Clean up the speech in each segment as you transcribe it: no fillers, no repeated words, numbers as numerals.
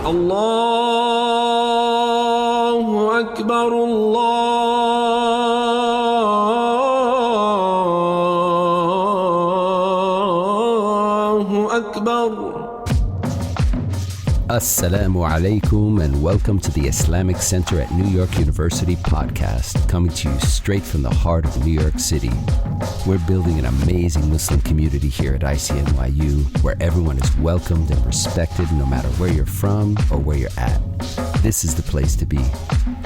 الله أكبر الله أكبر. Assalamu alaikum and welcome to the Islamic Center at New York University podcast, coming to you straight from the heart of New York City. We're building an amazing Muslim community here at ICNYU where everyone is welcomed and respected no matter where you're from or where you're at. This is the place to be.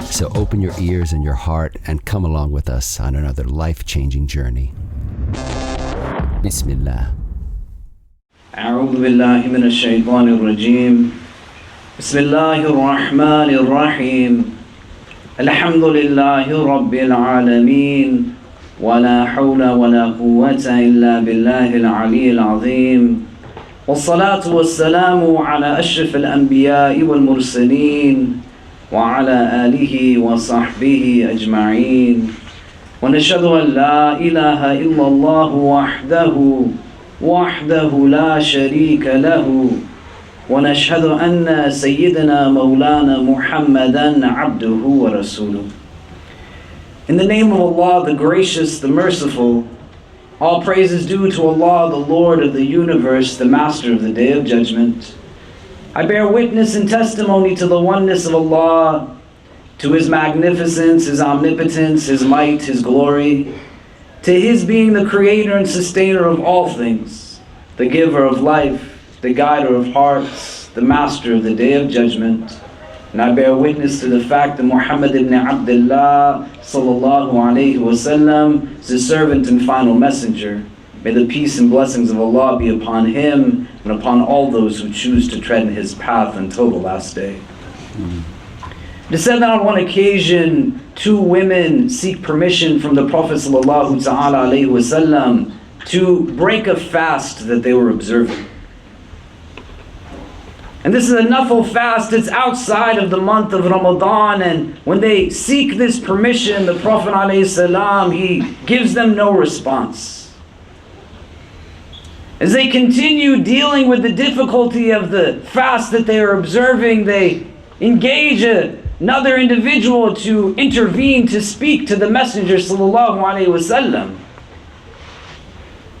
So open your ears and your heart and come along with us on another life-changing journey. Bismillah. أعوذ بالله من الشيطان الرجيم بسم الله الرحمن الرحيم الحمد لله رب العالمين ولا حول ولا قوة إلا بالله العلي العظيم والصلاة والسلام على أشرف الأنبياء والمرسلين وعلى آله وصحبه أجمعين ونشهد أن لا إله إلا الله وحده لا شريك له ونشهد أن سيدنا مولانا محمدا عبده ورسوله. In the name of Allah, the gracious, the merciful, all praise is due to Allah, the Lord of the universe, the master of the day of judgment. I bear witness and testimony to the oneness of Allah, to His magnificence, His omnipotence, His might, His glory, to His being the creator and sustainer of all things, the giver of life, the guider of hearts, the master of the day of judgment. And I bear witness to the fact that Muhammad ibn Abdullah sallallahu alayhi wasallam is His servant and final messenger. May the peace and blessings of Allah be upon him and upon all those who choose to tread in his path until the last day. It is said that on one occasion, two women seek permission from the Prophet sallallahu ta'ala alayhi wasallam to break a fast that they were observing. And this is a nafil fast. It's outside of the month of Ramadan, and when they seek this permission, the Prophet ﷺ, he gives them no response. As they continue dealing with the difficulty of the fast that they are observing, they engage another individual to intervene, to speak to the Messenger ﷺ.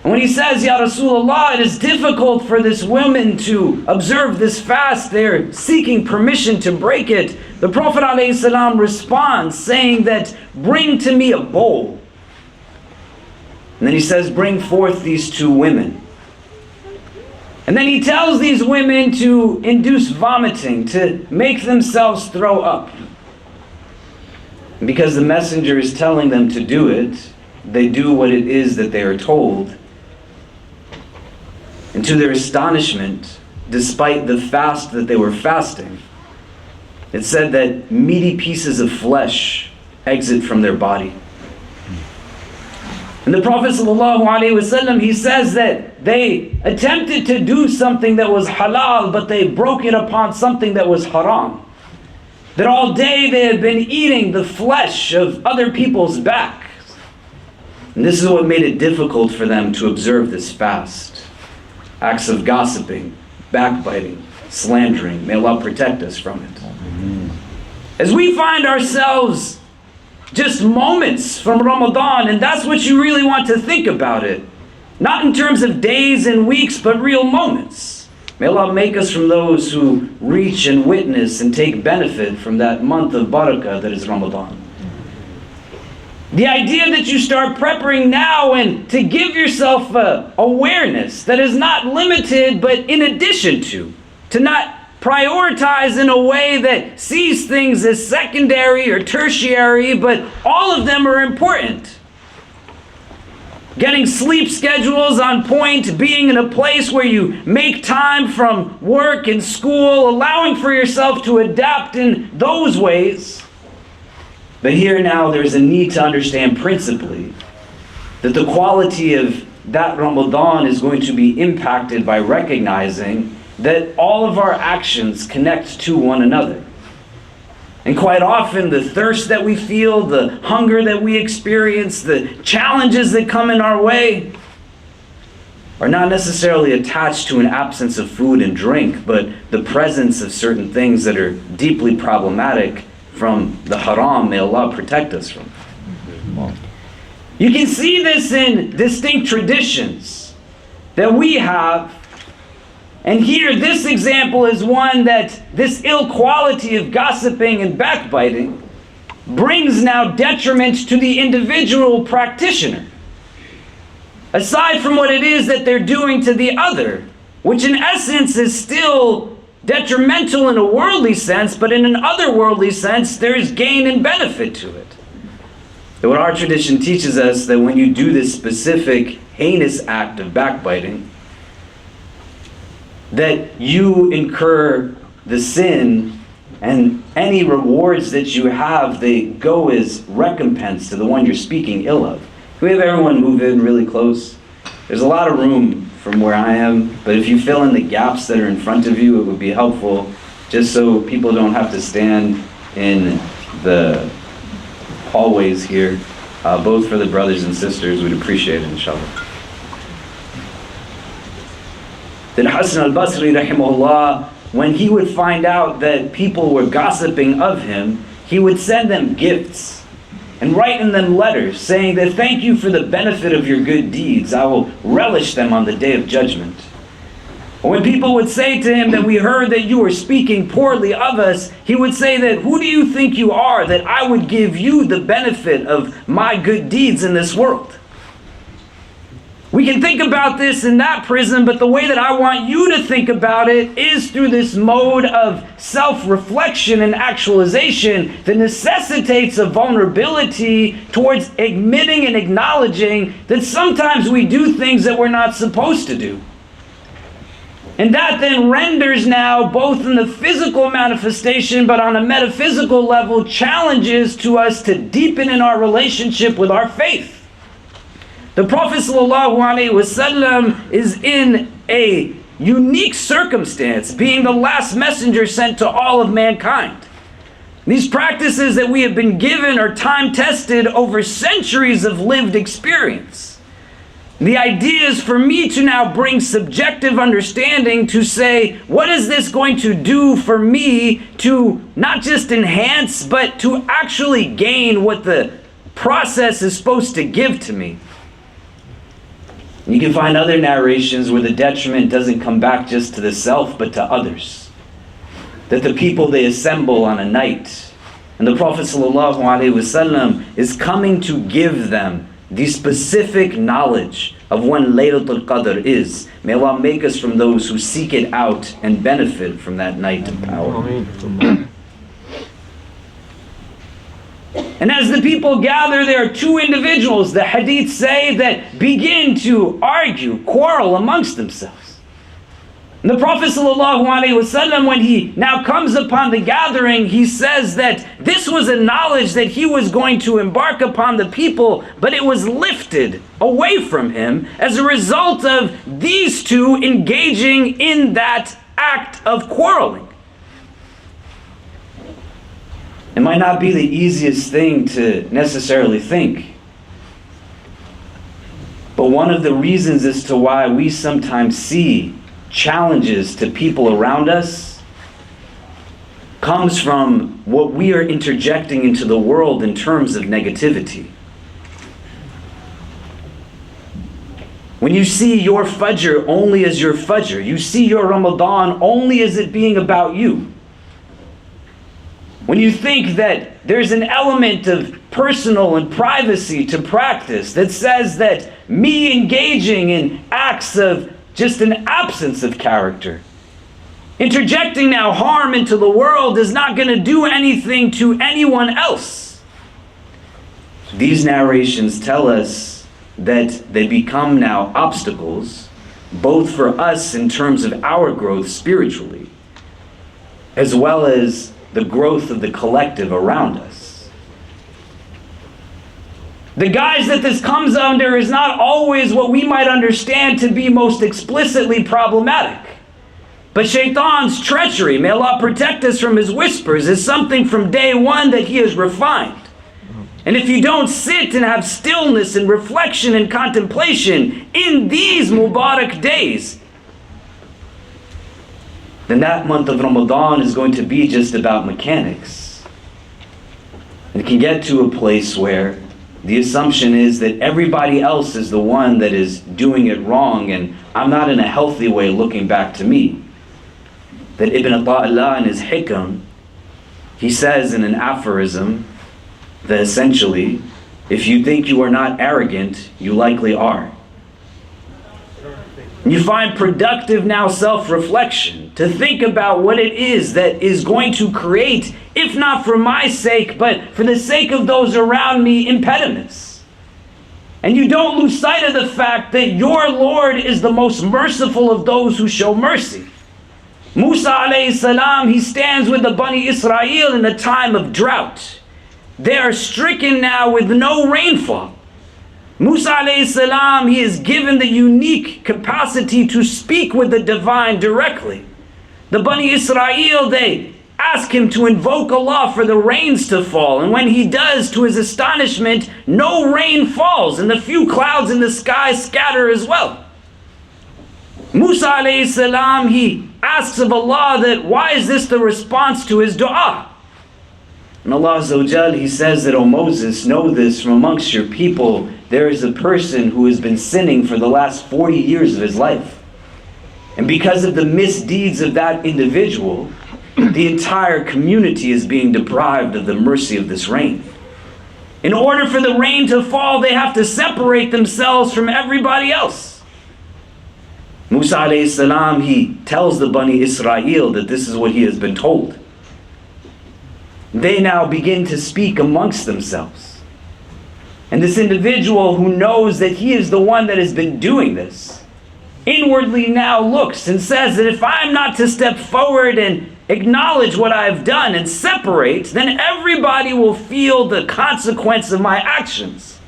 And when he says, Ya Rasulullah, it is difficult for this woman to observe this fast, they're seeking permission to break it, the Prophet ﷺ responds saying that, bring to me a bowl. And then he says, bring forth these two women. And then he tells these women to induce vomiting, to make themselves throw up. And because the messenger is telling them to do it, they do what it is that they are told. And to their astonishment, despite the fast that they were fasting, it said that meaty pieces of flesh exit from their body. And the Prophet ﷺ, he says that they attempted to do something that was halal, but they broke it upon something that was haram. That all day they had been eating the flesh of other people's backs. And this is what made it difficult for them to observe this fast. Acts of gossiping, backbiting, slandering. May Allah protect us from it. As we find ourselves just moments from Ramadan, and that's what you really want to think about it. Not in terms of days and weeks, but real moments. May Allah make us from those who reach and witness and take benefit from that month of barakah that is Ramadan. The idea that you start preparing now and to give yourself awareness that is not limited but in addition to not prioritize in a way that sees things as secondary or tertiary, but all of them are important. Getting sleep schedules on point, being in a place where you make time from work and school, allowing for yourself to adapt in those ways. But here now there's a need to understand principally that the quality of that Ramadan is going to be impacted by recognizing that all of our actions connect to one another. And quite often the thirst that we feel, the hunger that we experience, the challenges that come in our way, are not necessarily attached to an absence of food and drink, but the presence of certain things that are deeply problematic from the haram. May Allah protect us from. You can see this in distinct traditions that we have. And here, this example is one that this ill quality of gossiping and backbiting brings now detriment to the individual practitioner. Aside from what it is that they're doing to the other, which in essence is still detrimental in a worldly sense, but in an otherworldly sense, there is gain and benefit to it. And what our tradition teaches us, that when you do this specific heinous act of backbiting, that you incur the sin, and any rewards that you have, they go as recompense to the one you're speaking ill of. Can we have everyone move in really close? There's a lot of room from where I am, but if you fill in the gaps that are in front of you, it would be helpful, just so people don't have to stand in the hallways here. Both for the brothers and sisters, we'd appreciate it, inshallah. Then Hasan al-Basri, rahimahullah, when he would find out that people were gossiping of him, he would send them gifts and write in them letters saying that, thank you for the benefit of your good deeds. I will relish them on the day of judgment. When people would say to him that we heard that you were speaking poorly of us, he would say that, who do you think you are that I would give you the benefit of my good deeds in this world? We can think about this in that prism, but the way that I want you to think about it is through this mode of self-reflection and actualization that necessitates a vulnerability towards admitting and acknowledging that sometimes we do things that we're not supposed to do. And that then renders now, both in the physical manifestation, but on a metaphysical level, challenges to us to deepen in our relationship with our faith. The Prophet ﷺ is in a unique circumstance, being the last messenger sent to all of mankind. These practices that we have been given are time-tested over centuries of lived experience. The idea is for me to now bring subjective understanding to say, what is this going to do for me to not just enhance, but to actually gain what the process is supposed to give to me? You can find other narrations where the detriment doesn't come back just to the self, but to others. That the people, they assemble on a night, and the Prophet ﷺ is coming to give them the specific knowledge of when Laylatul Qadr is. May Allah make us from those who seek it out and benefit from that night of power. And as the people gather, there are two individuals, the hadith say, that begin to argue, quarrel amongst themselves. And the Prophet ﷺ, when he now comes upon the gathering, he says that this was a knowledge that he was going to embark upon the people, but it was lifted away from him as a result of these two engaging in that act of quarreling. It might not be the easiest thing to necessarily think, but one of the reasons as to why we sometimes see challenges to people around us comes from what we are interjecting into the world in terms of negativity. When you see your Fajr only as your Fajr, you see your Ramadan only as it being about you. When you think that there's an element of personal and privacy to practice that says that me engaging in acts of just an absence of character, interjecting now harm into the world, is not going to do anything to anyone else. These narrations tell us that they become now obstacles, both for us in terms of our growth spiritually, as well as the growth of the collective around us. The guise that this comes under is not always what we might understand to be most explicitly problematic. But Shaitan's treachery, may Allah protect us from his whispers, is something from day one that he has refined. And if you don't sit and have stillness and reflection and contemplation in these Mubarak days, then that month of Ramadan is going to be just about mechanics. And it can get to a place where the assumption is that everybody else is the one that is doing it wrong, and I'm not in a healthy way looking back to me. That Ibn Ata'illah in his Hikam, he says in an aphorism that essentially, if you think you are not arrogant, you likely are. You find productive now self-reflection to think about what it is that is going to create, if not for my sake, but for the sake of those around me, impediments. And you don't lose sight of the fact that your Lord is the most merciful of those who show mercy. Musa alayhi salam, he stands with the Bani Israel in a time of drought. They are stricken now with no rainfall. Musa alayhi salam, he is given the unique capacity to speak with the divine directly. The Bani Israel, they ask him to invoke Allah for the rains to fall. And when he does, to his astonishment, no rain falls, and the few clouds in the sky scatter as well. Musa alayhi salam, he asks of Allah that, why is this the response to his dua? And Allah Azza wa Jal, he says that, O Moses, know this from amongst your people, there is a person who has been sinning for the last 40 years of his life. And because of the misdeeds of that individual, the entire community is being deprived of the mercy of this rain. In order for the rain to fall, they have to separate themselves from everybody else. Musa alayhi salam, he tells the Bani Israel that this is what he has been told. They now begin to speak amongst themselves. And this individual who knows that he is the one that has been doing this, inwardly now looks and says that if I'm not to step forward and acknowledge what I've done and separate, then everybody will feel the consequence of my actions.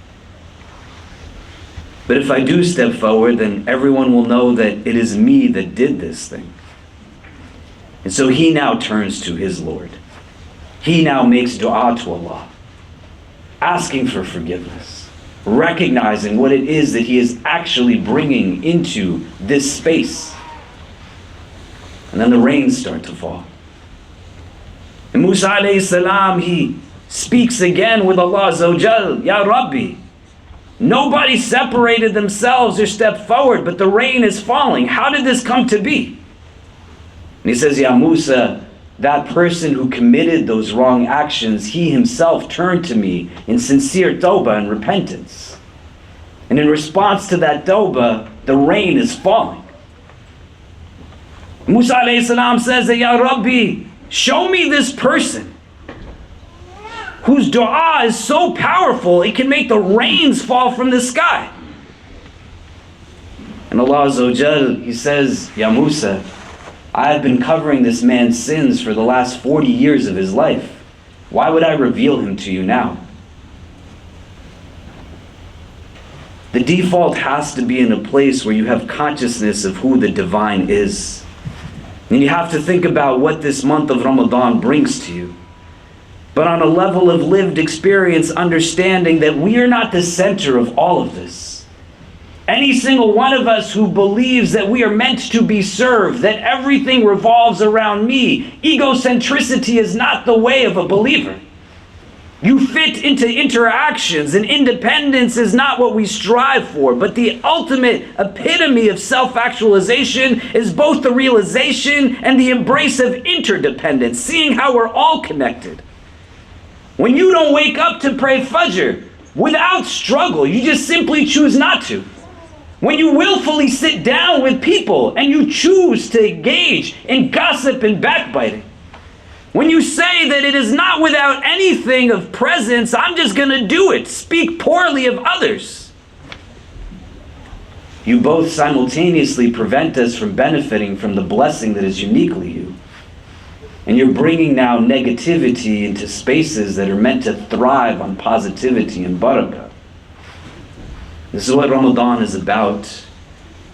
But if I do step forward, then everyone will know that it is me that did this thing. And so he now turns to his Lord. He now makes dua to Allah, asking for forgiveness, recognizing what it is that he is actually bringing into this space. And then the rains start to fall. And Musa alayhi salam, he speaks again with Allah Azza wa Jal, Ya Rabbi, nobody separated themselves or stepped forward, but the rain is falling. How did this come to be? And he says, Ya Musa, that person who committed those wrong actions, he himself turned to me in sincere tawbah and repentance. And in response to that tawbah, the rain is falling. Musa alayhi salam says that, Ya Rabbi, show me this person whose dua is so powerful it can make the rains fall from the sky. And Allah Azza wa Jal, he says, Ya Musa, I have been covering this man's sins for the last 40 years of his life. Why would I reveal him to you now? The default has to be in a place where you have consciousness of who the divine is. And you have to think about what this month of Ramadan brings to you. But on a level of lived experience, understanding that we are not the center of all of this. Any single one of us who believes that we are meant to be served, that everything revolves around me, egocentricity is not the way of a believer. You fit into interactions, and independence is not what we strive for, but the ultimate epitome of self-actualization is both the realization and the embrace of interdependence, seeing how we're all connected. When you don't wake up to pray Fajr without struggle, you just simply choose not to. When you willfully sit down with people and you choose to engage in gossip and backbiting. When you say that it is not without anything of presence, I'm just going to do it, speak poorly of others. You both simultaneously prevent us from benefiting from the blessing that is uniquely you. And you're bringing now negativity into spaces that are meant to thrive on positivity and barakah. This is what Ramadan is about.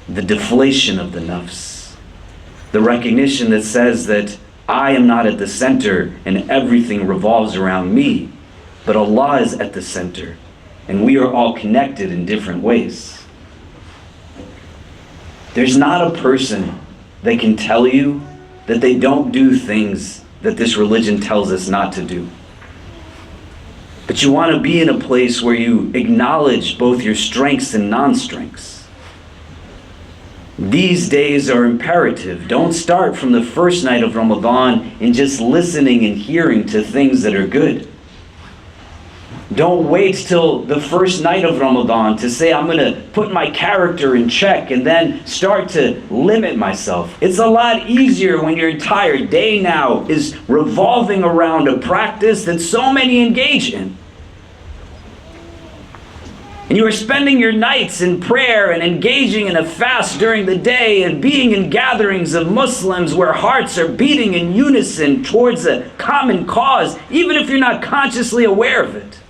The deflation of the nafs. The recognition that says that I am not at the center and everything revolves around me. but Allah is at the center, and we are all connected in different ways. There's not a person that can tell you that they don't do things that this religion tells us not to do. But you want to be in a place where you acknowledge both your strengths and non-strengths. These days are imperative. Don't start from the first night of Ramadan in just listening and hearing to things that are good. Don't wait till the first night of Ramadan to say, I'm going to put my character in check and then start to limit myself. It's a lot easier when your entire day now is revolving around a practice that so many engage in. And you are spending your nights in prayer and engaging in a fast during the day and being in gatherings of Muslims where hearts are beating in unison towards a common cause, even if you're not consciously aware of it.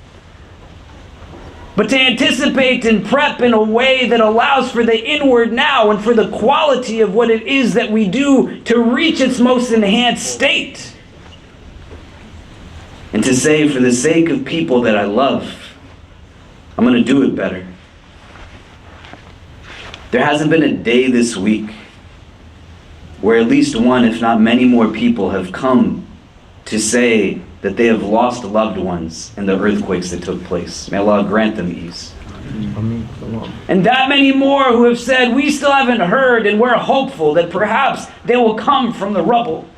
But to anticipate and prep in a way that allows for the inward now and for the quality of what it is that we do to reach its most enhanced state. And to say, for the sake of people that I love, I'm going to do it better. There hasn't been a day this week where at least one, if not many more people have come to say that they have lost loved ones in the earthquakes that took place. May Allah grant them ease. And that many more who have said, we still haven't heard and we're hopeful that perhaps they will come from the rubble.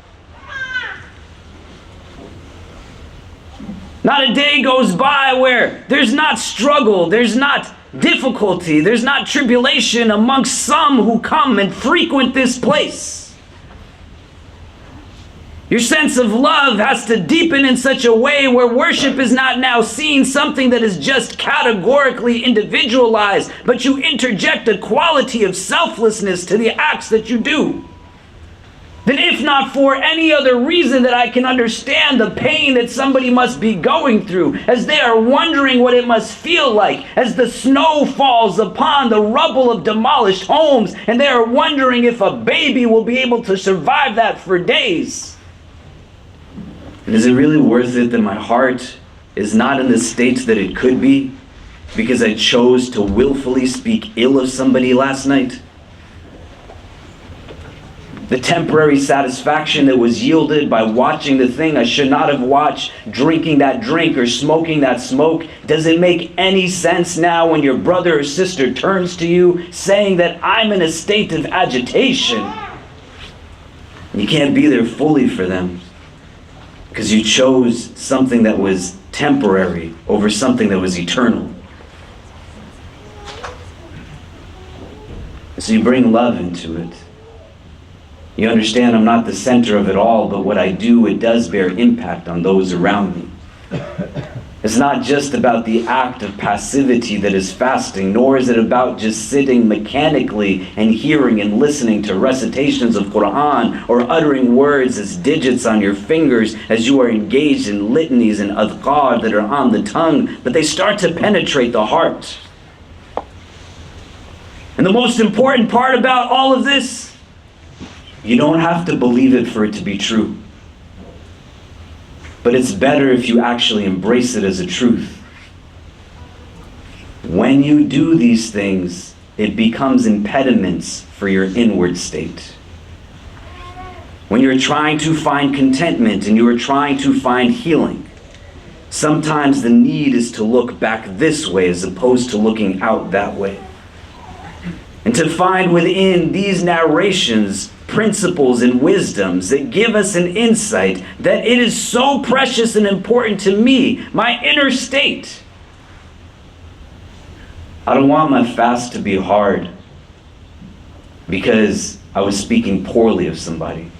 Not a day goes by where there's not struggle, there's not difficulty, there's not tribulation amongst some who come and frequent this place. Your sense of love has to deepen in such a way where worship is not now seen something that is just categorically individualized, but you interject a quality of selflessness to the acts that you do. That if not for any other reason that I can understand the pain that somebody must be going through as they are wondering what it must feel like as the snow falls upon the rubble of demolished homes and they are wondering if a baby will be able to survive that for days. And is it really worth it that my heart is not in the state that it could be because I chose to willfully speak ill of somebody last night? The temporary satisfaction that was yielded by watching the thing I should not have watched, drinking that drink or smoking that smoke, does it make any sense now when your brother or sister turns to you saying that I'm in a state of agitation? And you can't be there fully for them because you chose something that was temporary over something that was eternal. So you bring love into it. You understand I'm not the center of it all, but what I do, it does bear impact on those around me. It's not just about the act of passivity that is fasting, nor is it about just sitting mechanically and hearing and listening to recitations of Quran or uttering words as digits on your fingers as you are engaged in litanies and adhkar that are on the tongue, but they start to penetrate the heart. And the most important part about all of this, you don't have to believe it for it to be true. But it's better if you actually embrace it as a truth. When you do these things, it becomes impediments for your inward state. When you're trying to find contentment and you are trying to find healing, sometimes the need is to look back this way as opposed to looking out that way. And to find within these narrations principles and wisdoms that give us an insight that it is so precious and important to me, my inner state. I don't want my fast to be hard because I was speaking poorly of somebody.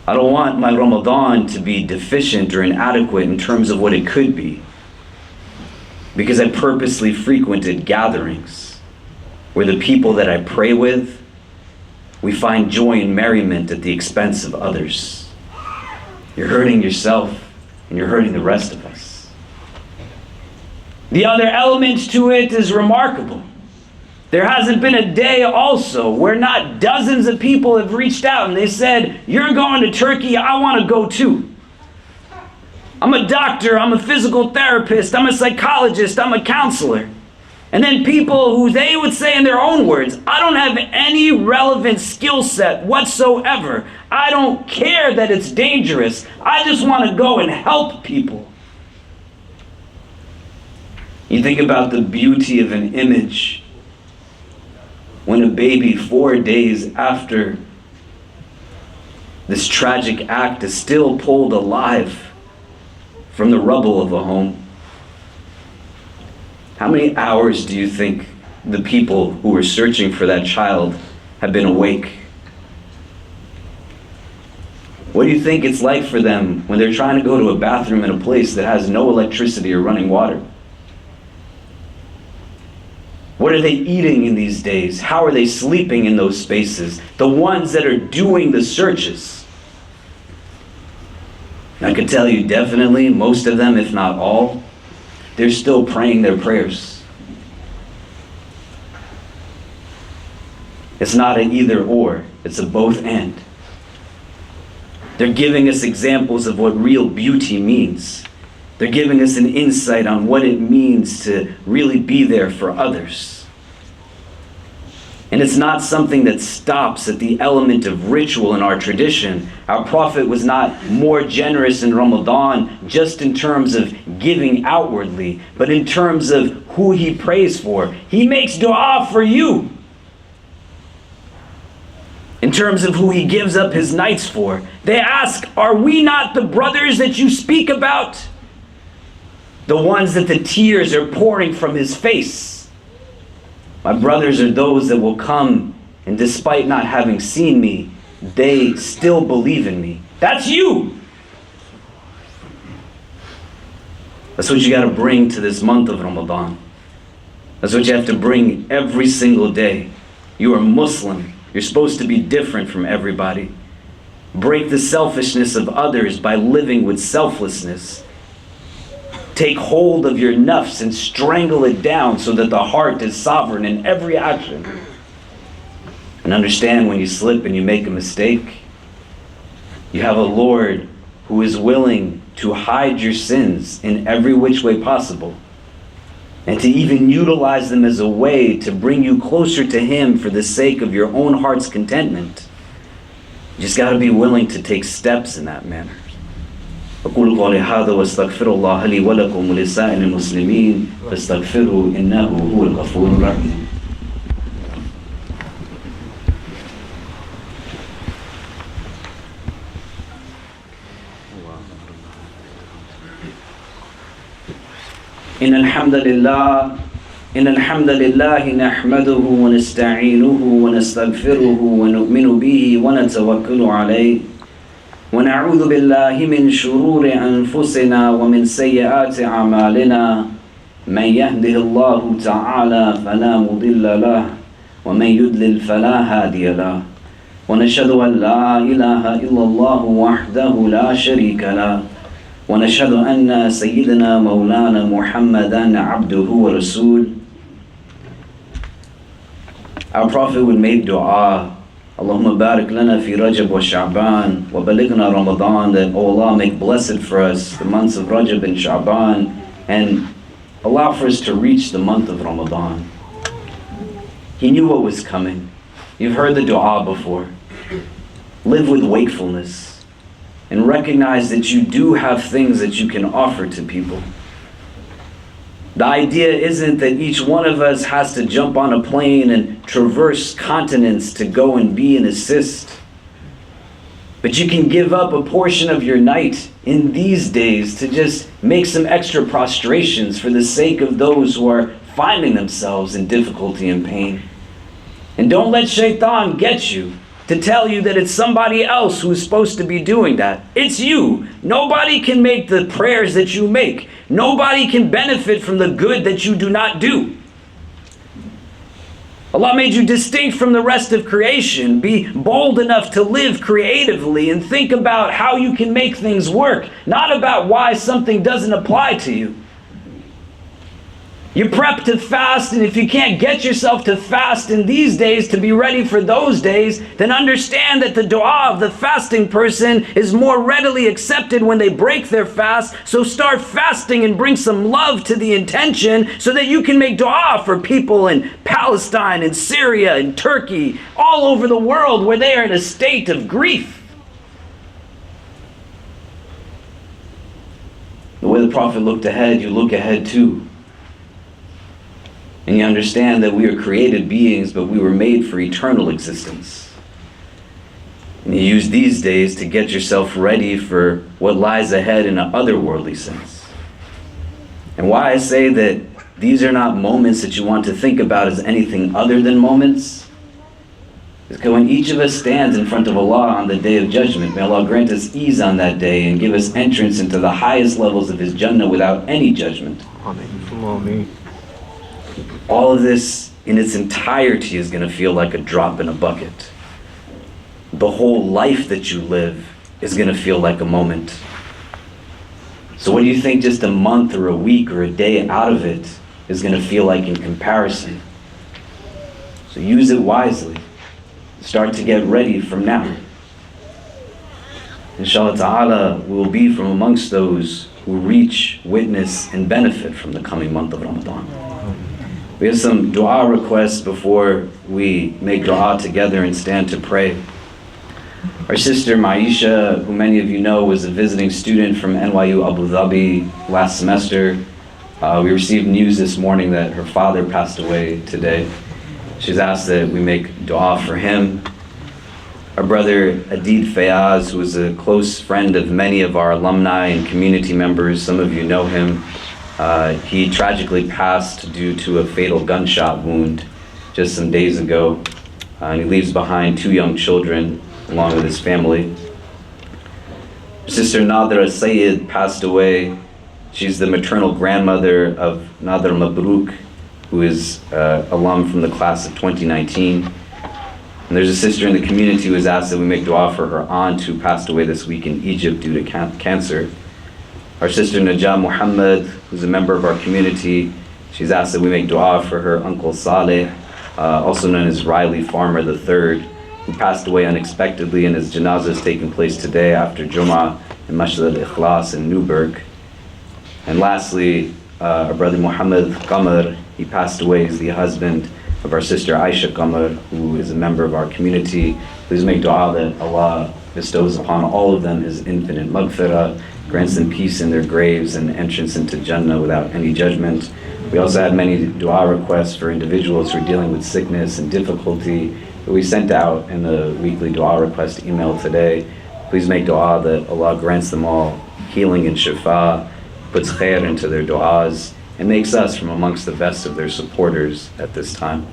I don't want my Ramadan to be deficient or inadequate in terms of what it could be because I purposely frequented gatherings where the people that I pray with, we find joy and merriment at the expense of others. You're hurting yourself and you're hurting the rest of us. The other element to it is remarkable. There hasn't been a day also where not dozens of people have reached out and they said, you're going to Turkey, I want to go too. I'm a doctor, I'm a physical therapist, I'm a psychologist, I'm a counselor. And then people who they would say in their own words, I don't have any relevant skill set whatsoever. I don't care that it's dangerous. I just want to go and help people. You think about the beauty of an image when a baby 4 days after this tragic act is still pulled alive from the rubble of a home. How many hours do you think the people who were searching for that child have been awake? What do you think it's like for them when they're trying to go to a bathroom in a place that has no electricity or running water? What are they eating in these days? How are they sleeping in those spaces? The ones that are doing the searches. I could tell you definitely, most of them, if not all, they're still praying their prayers. It's not an either or, it's a both and. They're giving us examples of what real beauty means. They're giving us an insight on what it means to really be there for others. And it's not something that stops at the element of ritual in our tradition. Our Prophet was not more generous in Ramadan just in terms of giving outwardly, but in terms of who he prays for. He makes dua for you. In terms of who he gives up his nights for. They ask, are we not the brothers that you speak about? The ones that the tears are pouring from his face. My brothers are those that will come, and despite not having seen me, they still believe in me. That's you. That's what you got to bring to this month of Ramadan. That's what you have to bring every single day. You are Muslim. You're supposed to be different from everybody. Break the selfishness of others by living with selflessness. Take hold of your nafs and strangle it down so that the heart is sovereign in every action. And understand when you slip and you make a mistake, you have a Lord who is willing to hide your sins in every which way possible, and to even utilize them as a way to bring you closer to Him for the sake of your own heart's contentment. You just got to be willing to take steps in that manner. أقول قولي هذا واستغفر الله لي ولكم ولسائر المسلمين فاستغفروه إنه هو الغفور الرحيم. إن الحمد لله نحمده ونستعينه ونستغفره ونؤمن به ونتوكل عليه ونعوذ بالله من شرور أنفسنا ومن سيئات أعمالنا من يهده الله تعالى فلا مضل له ومن يضلل فلا هادي له ونشهد أن لا إله إلا الله وحده لا شريك له ونشهد أن سيدنا مولانا محمدا عبده ورسوله. Our Prophet would make dua, Allahumma barik lana fi Rajab wa Sha'ban wa balighna Ramadan, that, oh Allah, make blessed for us the months of Rajab and Sha'ban, and allow for us to reach the month of Ramadan. He knew what was coming. You've heard the dua before. Live with wakefulness and recognize that you do have things that you can offer to people. The idea isn't that each one of us has to jump on a plane and traverse continents to go and be and assist. But you can give up a portion of your night in these days to just make some extra prostrations for the sake of those who are finding themselves in difficulty and pain. And don't let shaitan get you to tell you that it's somebody else who's supposed to be doing that. It's you. Nobody can make the prayers that you make. Nobody can benefit from the good that you do not do. Allah made you distinct from the rest of creation. Be bold enough to live creatively and think about how you can make things work, not about why something doesn't apply to you. You prep to fast, and if you can't get yourself to fast in these days to be ready for those days, then understand that the dua of the fasting person is more readily accepted when they break their fast. So start fasting and bring some love to the intention so that you can make dua for people in Palestine and Syria and Turkey, all over the world where they are in a state of grief. The way the Prophet looked ahead, you look ahead too. And you understand that we are created beings, but we were made for eternal existence. And you use these days to get yourself ready for what lies ahead in an otherworldly sense. And why I say that these are not moments that you want to think about as anything other than moments is because when each of us stands in front of Allah on the Day of Judgment, may Allah grant us ease on that day and give us entrance into the highest levels of His Jannah without any judgment. Amen. All of this in its entirety is going to feel like a drop in a bucket. The whole life that you live is going to feel like a moment. So what do you think just a month or a week or a day out of it is going to feel like in comparison? So use it wisely. Start to get ready from now. Inshallah ta'ala, we will be from amongst those who reach, witness, and benefit from the coming month of Ramadan. We have some dua requests before we make dua together and stand to pray. Our sister Maisha, who many of you know, was a visiting student from NYU Abu Dhabi last semester. We received news this morning that her father passed away today. She's asked that we make dua for him. Our brother Adid Fayaz, who was a close friend of many of our alumni and community members, some of you know him. He tragically passed due to a fatal gunshot wound just some days ago. And he leaves behind 2 young children along with his family. Sister Nadra Sayyid passed away. She's the maternal grandmother of Nadr Mabruk, who is alum from the class of 2019. And there's a sister in the community who has asked that we make dua for her aunt who passed away this week in Egypt due to cancer. Our sister Najah Muhammad, who's a member of our community, she's asked that we make dua for her uncle Saleh, also known as Riley Farmer III, who passed away unexpectedly, and his janazah is taking place today after Jumu'ah in Masjid al-Ikhlas in Newburgh. And lastly, our brother Muhammad Qamar, he passed away. He's the husband of our sister Aisha Qamar, who is a member of our community. Please make dua that Allah bestows upon all of them His infinite maghfirah, grants them peace in their graves and entrance into Jannah without any judgment. We also had many dua requests for individuals who are dealing with sickness and difficulty that we sent out in the weekly dua request email today. Please make dua that Allah grants them all healing and shifa, puts khair into their du'as, and makes us from amongst the best of their supporters at this time.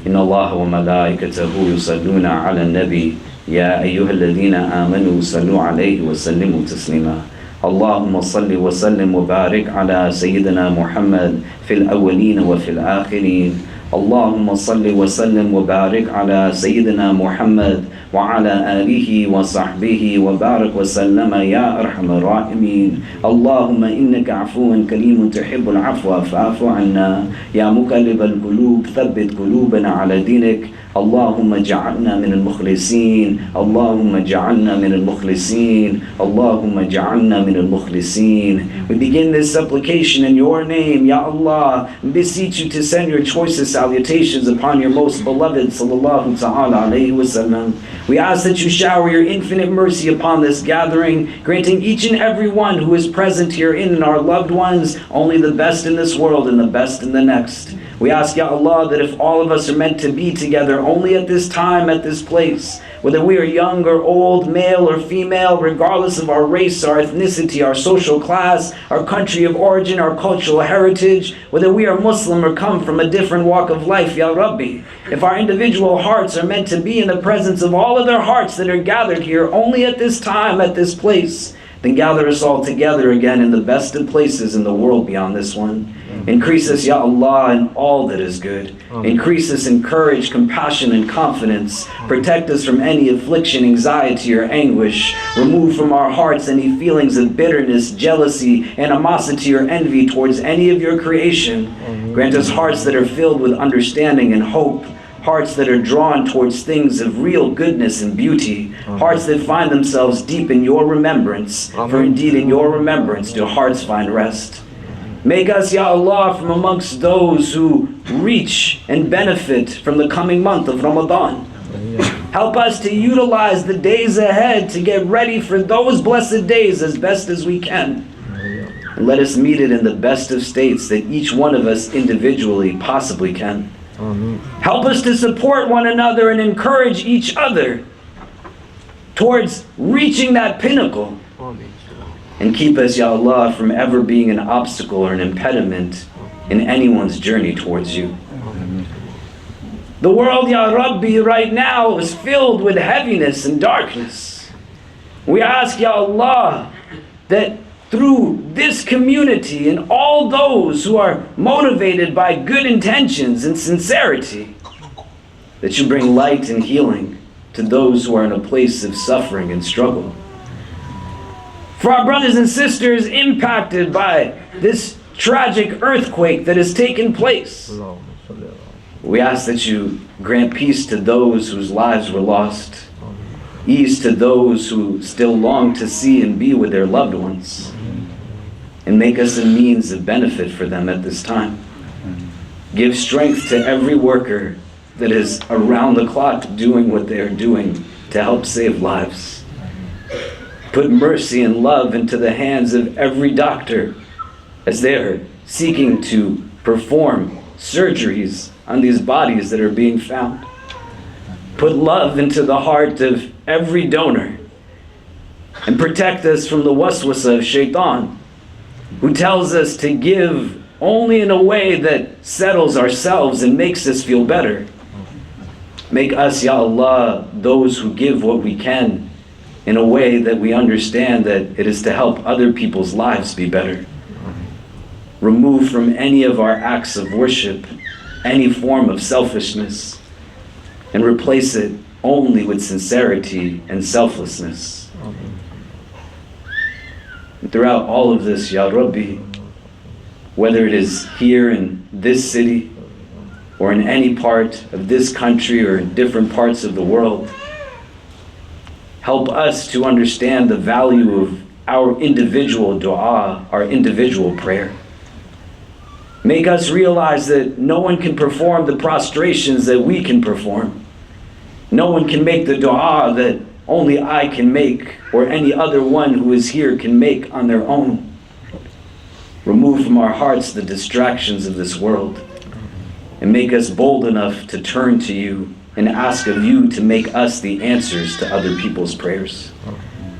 Inna Allah wa malaikatahu yusalluna ala nabi ya ayyuhalladhina amanu sallu alayhi wa sallimu taslima. Allahumma salli wa sallim wa barik ala Sayyidina Muhammad fil awwalin wa fil akhirin. Allahumma salli wa sallim wa barik ala Sayyidina Muhammad wa ala alihi wa sahbihi wa barik wa sallama ya arhamar rahimin. Allahumma innaka afuwan kareemun tuhibbul afwa fa'fu anna. Ya muqallibal qulub thabbit qulubana ala dinik. Allahumma ja'alna min al-mukhlisin. Allahumma ja'alna min al-mukhlisin. Allahumma ja'alna min al-mukhlisin. We begin this supplication in your name, Ya Allah, and beseech you to send your choicest salutations upon your most beloved sallallahu ta'ala alayhi wa sallam. We ask that you shower your infinite mercy upon this gathering, granting each and every one who is present here and our loved ones only the best in this world and the best in the next. We ask, Ya Allah, that if all of us are meant to be together only at this time, at this place, whether we are young or old, male or female, regardless of our race, our ethnicity, our social class, our country of origin, our cultural heritage, whether we are Muslim or come from a different walk of life, Ya Rabbi, if our individual hearts are meant to be in the presence of all other hearts that are gathered here only at this time, at this place, then gather us all together again in the best of places in the world beyond this one. Increase us, Ya Allah, in all that is good. Increase us in courage, compassion, and confidence. Protect us from any affliction, anxiety, or anguish. Remove from our hearts any feelings of bitterness, jealousy, animosity, or envy towards any of your creation. Grant us hearts that are filled with understanding and hope, hearts that are drawn towards things of real goodness and beauty, hearts that find themselves deep in your remembrance, for indeed in your remembrance do hearts find rest. Make us, Ya Allah, from amongst those who reach and benefit from the coming month of Ramadan. Help us to utilize the days ahead to get ready for those blessed days as best as we can. And let us meet it in the best of states that each one of us individually possibly can. Help us to support one another and encourage each other towards reaching that pinnacle. And keep us, Ya Allah, from ever being an obstacle or an impediment in anyone's journey towards you. The world, Ya Rabbi, right now is filled with heaviness and darkness. We ask, Ya Allah, that through this community and all those who are motivated by good intentions and sincerity, that you bring light and healing to those who are in a place of suffering and struggle. For our brothers and sisters impacted by this tragic earthquake that has taken place, we ask that you grant peace to those whose lives were lost, ease to those who still long to see and be with their loved ones, and make us a means of benefit for them at this time. Give strength to every worker that is around the clock doing what they are doing to help save lives. Put mercy and love into the hands of every doctor as they are seeking to perform surgeries on these bodies that are being found. Put love into the heart of every donor and protect us from the waswasa of shaitan, who tells us to give only in a way that settles ourselves and makes us feel better. Make us, Ya Allah, those who give what we can in a way that we understand that it is to help other people's lives be better. Remove from any of our acts of worship any form of selfishness and replace it only with sincerity and selflessness. And throughout all of this, Ya Rabbi, whether it is here in this city or in any part of this country or in different parts of the world, help us to understand the value of our individual dua, our individual prayer. Make us realize that no one can perform the prostrations that we can perform. No one can make the dua that only I can make or any other one who is here can make on their own. Remove from our hearts the distractions of this world and make us bold enough to turn to you and ask of you to make us the answers to other people's prayers.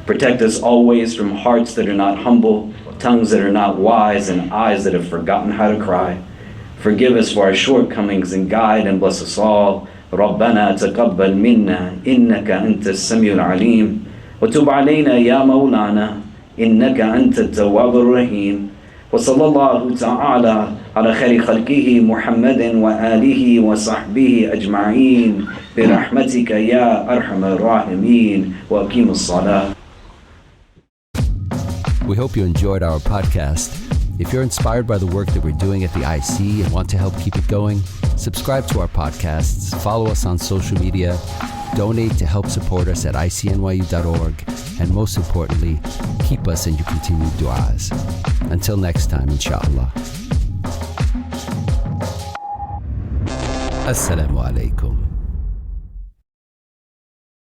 Protect us always from hearts that are not humble, tongues that are not wise, and eyes that have forgotten how to cry. Forgive us for our shortcomings and guide and bless us all. ربنا تقبل منا إنك أنت السميع العليم وتب علينا يا مولانا إنك أنت التواب الرحيم وصلى الله تعالى على خير خلقه محمد وآله وصحبه أجمعين برحمتك يا أرحم الراحمين وأقيم الصلاة. We hope you enjoyed our podcast. If you're inspired by the work that we're doing at the IC and want to help keep it going, subscribe to our podcasts, follow us on social media, donate to help support us at ICNYU.org, and most importantly, keep us in your continued du'as. Until next time, inshallah. Assalamu alaikum.